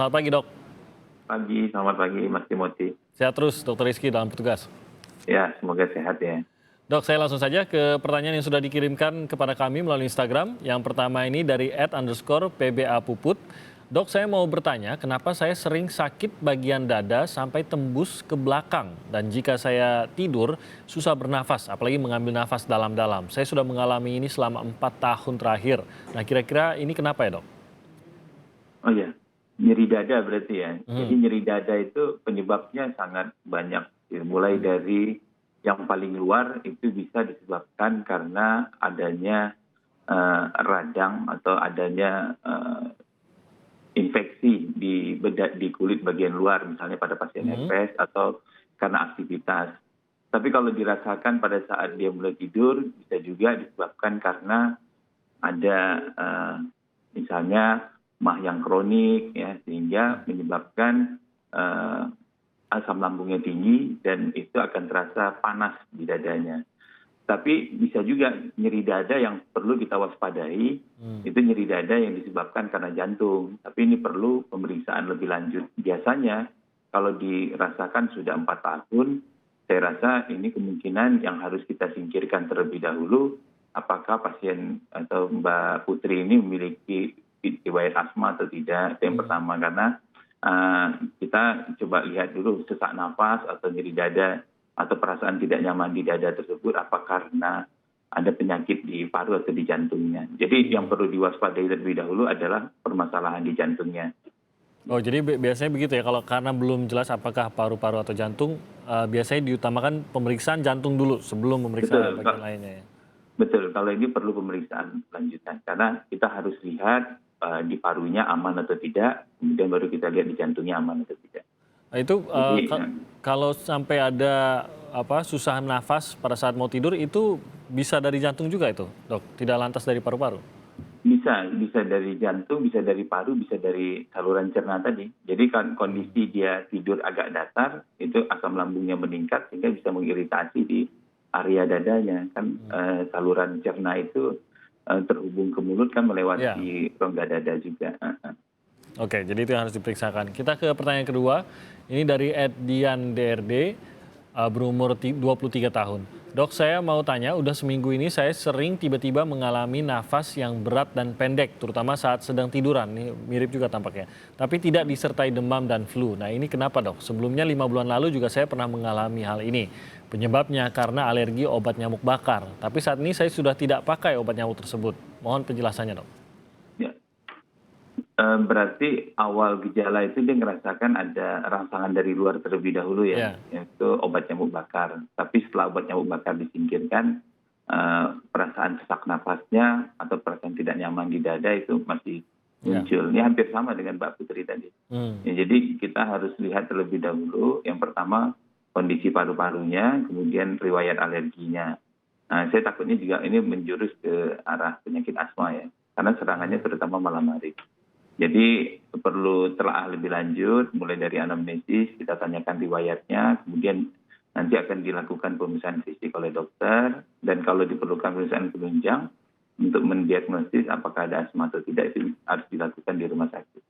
Selamat pagi dok, Pagi, selamat pagi Mas Timothy. sehat terus dokter Rizky dalam petugas. Ya, semoga sehat ya. Dok, saya langsung saja ke pertanyaan yang sudah dikirimkan kepada kami melalui Instagram. Yang pertama ini dari @_PBA Puput. Dok, saya mau bertanya kenapa saya sering sakit bagian dada sampai tembus ke belakang. Dan jika saya tidur, susah bernafas, apalagi mengambil nafas dalam-dalam. Saya sudah mengalami ini selama 4 tahun terakhir. Nah, kira-kira ini kenapa ya dok? Oh ya, nyeri dada berarti ya. Jadi Hmm. nyeri dada itu penyebabnya sangat banyak. Ya, mulai dari yang paling luar itu bisa disebabkan karena adanya radang atau adanya infeksi di kulit bagian luar, misalnya pada pasien Hmm. herpes atau karena aktivitas. Tapi kalau dirasakan pada saat dia mulai tidur, bisa juga disebabkan karena ada misalnya mah yang kronik ya sehingga menyebabkan eh, asam lambungnya tinggi dan itu akan terasa panas di dadanya. Tapi bisa juga nyeri dada yang perlu kita waspadai, Hmm. itu nyeri dada yang disebabkan karena jantung. Tapi ini perlu pemeriksaan lebih lanjut. Biasanya kalau dirasakan sudah 4 tahun, saya rasa ini kemungkinan yang harus kita singkirkan terlebih dahulu. Apakah pasien atau Mbak Putri ini memiliki riwayat asma atau tidak? Itu yang pertama karena kita coba lihat dulu sesak nafas atau nyeri dada atau perasaan tidak nyaman di dada tersebut apa karena ada penyakit di paru atau di jantungnya. Jadi yang perlu diwaspadai terlebih dahulu adalah permasalahan di jantungnya. Oh, jadi biasanya begitu ya, kalau karena belum jelas apakah paru-paru atau jantung, biasanya diutamakan pemeriksaan jantung dulu sebelum memeriksa Betul, bagian lainnya ya? betul. Kalau ini perlu pemeriksaan lanjutan karena kita harus lihat di parunya aman atau tidak, kemudian baru kita lihat di jantungnya aman atau tidak. Nah itu, Jadi kalau sampai ada susah nafas pada saat mau tidur itu bisa dari jantung juga itu, Dok? Tidak lantas dari paru-paru? bisa dari jantung, bisa dari paru, bisa dari saluran cerna tadi. Jadi kan kondisi dia tidur agak datar, itu asam lambungnya meningkat sehingga bisa mengiritasi di area dadanya. Kan saluran cerna itu terhubung ke mulut kan Ya. melewati rongga dada juga. Oke, jadi itu yang harus diperiksakan. Kita ke pertanyaan kedua, ini dari @dian_drd, berumur 23 tahun. Dok, saya mau tanya, udah seminggu ini saya sering tiba-tiba mengalami nafas yang berat dan pendek, terutama saat sedang tiduran. Ini mirip juga tampaknya. Tapi tidak disertai demam dan flu. Nah ini kenapa dok? Sebelumnya 5 bulan lalu juga saya pernah mengalami hal ini. Penyebabnya karena alergi obat nyamuk bakar. Tapi saat ini saya sudah tidak pakai obat nyamuk tersebut. Mohon penjelasannya dok. Ya. Berarti awal gejala itu dia ngerasakan ada rangsangan dari luar terlebih dahulu ya, Ya. yaitu obat nyamuk bakar. Tapi setelah obat nyamuk bakar disingkirkan, perasaan sesak nafasnya atau perasaan tidak nyaman di dada itu masih muncul. Ini hampir sama dengan Mbak Putri tadi. Hmm. Ya, jadi kita harus lihat terlebih dahulu, yang pertama kondisi paru-parunya, kemudian riwayat alerginya. Nah, saya takutnya juga ini menjurus ke arah penyakit asma ya, karena serangannya terutama malam hari. Jadi perlu telaah lebih lanjut, mulai dari anamnesis, kita tanyakan riwayatnya, kemudian nanti akan dilakukan pemeriksaan fisik oleh dokter, dan kalau diperlukan pemeriksaan penunjang untuk mendiagnosis apakah ada asma atau tidak itu harus dilakukan di rumah sakit.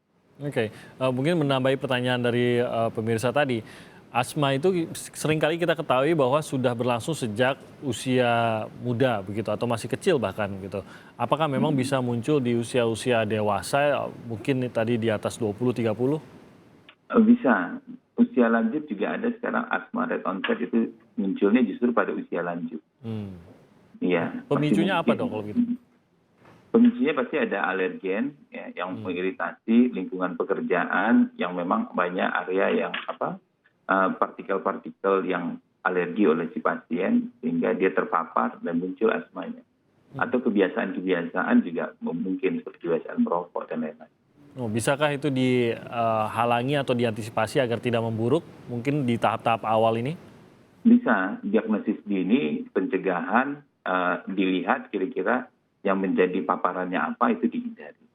Oke, mungkin menambahi pertanyaan dari pemirsa tadi. Asma itu seringkali kita ketahui bahwa sudah berlangsung sejak usia muda begitu atau masih kecil bahkan gitu. Apakah memang bisa muncul di usia-usia dewasa, mungkin tadi di atas 20, 30? Bisa, usia lanjut juga ada sekarang asma red onset itu munculnya justru pada usia lanjut. Hmm. Iya, masih Pemicunya apa mungkin. dok kalau gitu? Pemicunya pasti ada alergen ya, yang mengiritasi lingkungan pekerjaan yang memang banyak area yang partikel-partikel yang alergi oleh si pasien sehingga dia terpapar dan muncul asmanya. Atau kebiasaan-kebiasaan juga mungkin seperti kebiasaan merokok dan lain-lain. Oh, bisakah itu dihalangi atau diantisipasi agar tidak memburuk mungkin di tahap-tahap awal ini? Bisa diagnosis dini, pencegahan, dilihat kira-kira yang menjadi paparannya apa itu dihindari.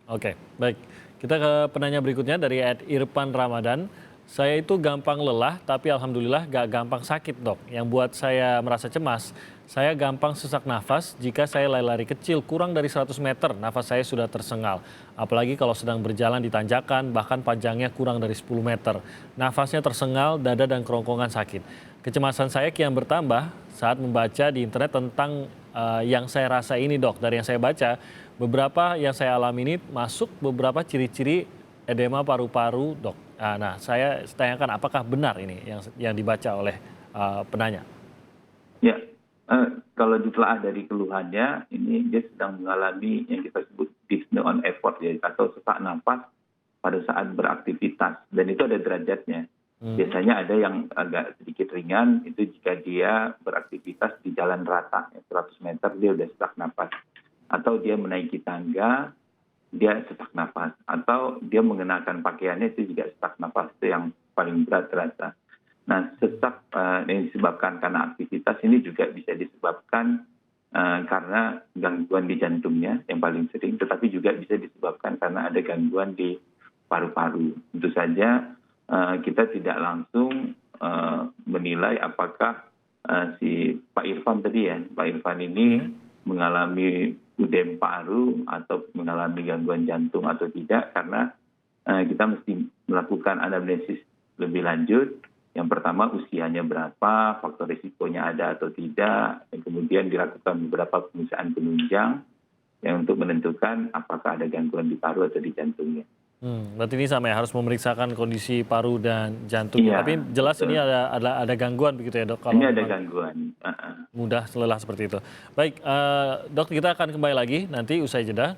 Oke, baik. Kita ke penanya berikutnya dari @Irfan Ramadan. Saya itu gampang lelah, tapi alhamdulillah gak gampang sakit, Dok. Yang buat saya merasa cemas, saya gampang sesak nafas jika saya lari-lari kecil kurang dari 100 meter, nafas saya sudah tersengal. Apalagi kalau sedang berjalan di tanjakan, bahkan panjangnya kurang dari 10 meter. Nafasnya tersengal, dada dan kerongkongan sakit. Kecemasan saya kian bertambah saat membaca di internet tentang yang saya rasa ini, Dok. Dari yang saya baca, beberapa yang saya alami ini masuk beberapa ciri-ciri edema paru-paru, Dok. Nah, saya tanyakan apakah benar ini yang dibaca oleh penanya? Ya, kalau ditelaah dari keluhannya, ini dia sedang mengalami yang kita sebut dyspnea on effort ya, atau sesak napas pada saat beraktivitas. Dan itu ada derajatnya. Biasanya ada yang agak sedikit ringan, itu jika dia beraktivitas di jalan rata, 100 meter dia udah sesak napas. Atau dia menaiki tangga, dia sesak napas. Atau dia mengenakan pakaiannya itu juga sesak napas, itu yang paling berat terasa. Nah, sesak yang disebabkan karena aktivitas ini juga bisa disebabkan karena gangguan di jantungnya yang paling sering, tetapi juga bisa disebabkan karena ada gangguan di paru-paru. Tentu saja kita tidak langsung menilai apakah si Pak Irfan tadi ya, Pak Irfan ini mengalami udem paru atau mengalami gangguan jantung atau tidak, karena kita mesti melakukan anamnesis lebih lanjut. Yang pertama usianya berapa, faktor risikonya ada atau tidak, dan kemudian dilakukan beberapa pemeriksaan penunjang yang untuk menentukan apakah ada gangguan di paru atau di jantungnya. Berarti ini sama ya, harus memeriksakan kondisi paru dan jantung. Iya, Tapi jelas betul. ini ada gangguan begitu ya, Dok, kalau Ini ada memang gangguan. mudah lelah seperti itu. Baik, Dok, kita akan kembali lagi nanti usai jeda.